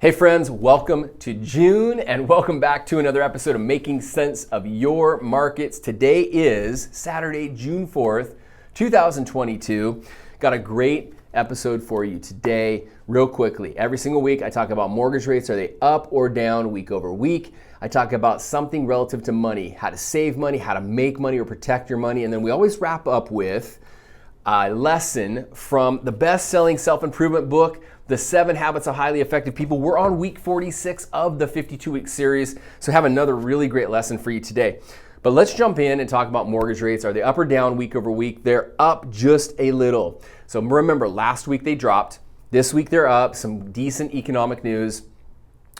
Hey friends, welcome to June and welcome back to another episode of Making Sense of Your Markets. Today is Saturday, June 4th, 2022. Got a great episode for you today. Real quickly, every single week I talk about mortgage rates. Are they up or down week over week? I talk about something relative to money, how to save money, how to make money or protect your money. And then we always wrap up with a lesson from the best-selling self-improvement book, The 7 Habits of Highly Effective People. We're on week 46 of the 52-week series, so I have another really great lesson for you today. But let's jump in and talk about mortgage rates. Are they up or down week over week? They're up just a little. So remember, last week they dropped. This week they're up. Some decent economic news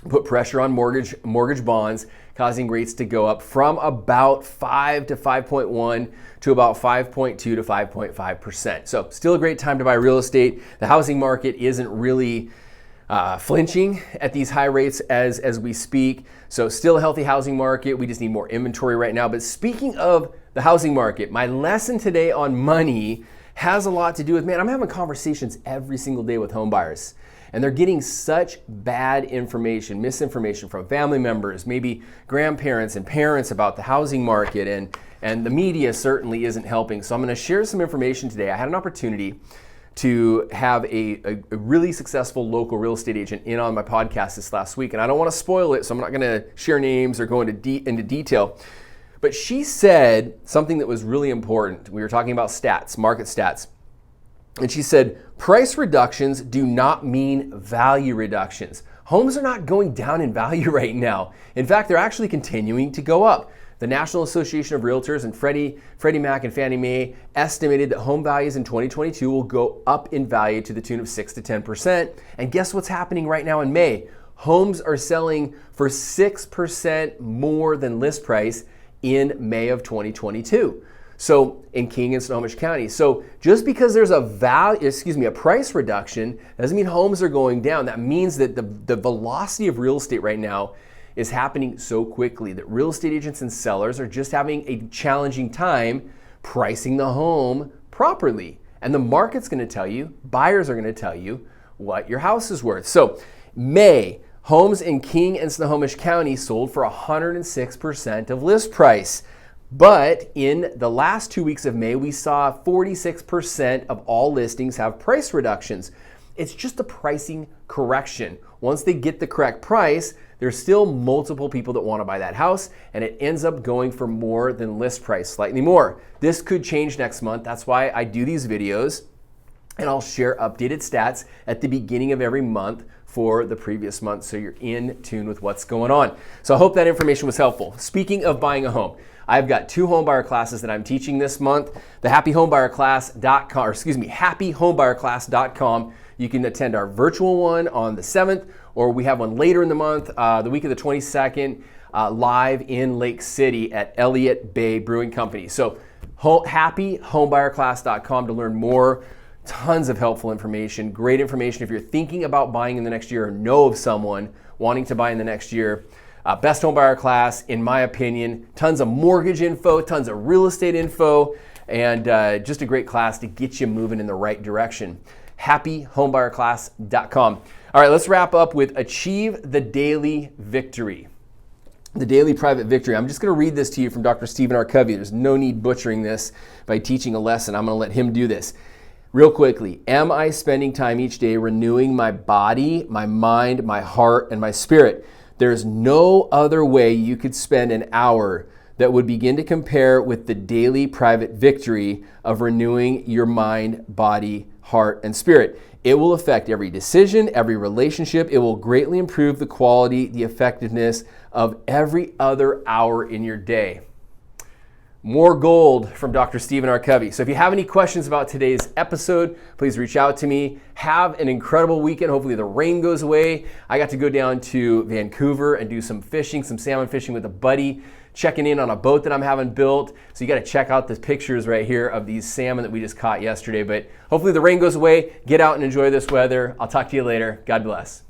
put pressure on mortgage bonds, causing rates to go up from about 5 to 5.1 to about 5.2 to 5.5%. So still a great time to buy real estate. The housing market isn't really flinching at these high rates as we speak. So still a healthy housing market. We just need more inventory right now. But speaking of the housing market, my lesson today on money has a lot to do with, I'm having conversations every single day with home buyers. And they're getting such bad information, misinformation from family members, maybe grandparents and parents about the housing market, and the media certainly isn't helping. So I'm going to share some information today. I had an opportunity to have a really successful local real estate agent in on my podcast this last week, and I don't want to spoil it, so I'm not going to share names or go into detail. But she said something that was really important. We were talking about stats, market stats. And she said, price reductions do not mean value reductions. Homes are not going down in value right now. In fact, they're actually continuing to go up. The National Association of Realtors and Freddie Mac and Fannie Mae estimated that home values in 2022 will go up in value to the tune of 6 to 10%. And guess what's happening right now in May? Homes are selling for 6% more than list price in May of 2022. So in King and Snohomish County. So just because there's a price reduction doesn't mean homes are going down. That means that the velocity of real estate right now is happening so quickly that real estate agents and sellers are just having a challenging time pricing the home properly. And the market's going to tell you, buyers are going to tell you what your house is worth. So May, homes in King and Snohomish County sold for 106% of list price. But in the last 2 weeks of May, we saw 46% of all listings have price reductions. It's just a pricing correction. Once they get the correct price, there's still multiple people that want to buy that house, and it ends up going for more than list price, slightly more. This could change next month. That's why I do these videos, and I'll share updated stats at the beginning of every month for the previous month, so you're in tune with what's going on. So I hope that information was helpful. Speaking of buying a home, I've got 2 homebuyer classes that I'm teaching this month. The happyhomebuyerclass.com. You can attend our virtual one on the 7th, or we have one later in the month, the week of the 22nd, live in Lake City at Elliott Bay Brewing Company. So happyhomebuyerclass.com to learn more. Tons of helpful information, great information if you're thinking about buying in the next year or know of someone wanting to buy in the next year. Best home buyer class, in my opinion. Tons of mortgage info, tons of real estate info, and just a great class to get you moving in the right direction. happyhomebuyerclass.com. All right, let's wrap up with Achieve the Daily Victory. The Daily Private Victory. I'm just going to read this to you from Dr. Stephen R. Covey. There's no need butchering this by teaching a lesson. I'm going to let him do this. Real quickly, am I spending time each day renewing my body, my mind, my heart, and my spirit? There's no other way you could spend an hour that would begin to compare with the daily private victory of renewing your mind, body, heart, and spirit. It will affect every decision, every relationship. It will greatly improve the quality, the effectiveness of every other hour in your day. More gold from Dr. Stephen R. Covey. So if you have any questions about today's episode, please reach out to me. Have an incredible weekend. Hopefully the rain goes away. I got to go down to Vancouver and do some fishing, some salmon fishing with a buddy, checking in on a boat that I'm having built. So you got to check out the pictures right here of these salmon that we just caught yesterday. But hopefully the rain goes away. Get out and enjoy this weather. I'll talk to you later. God bless.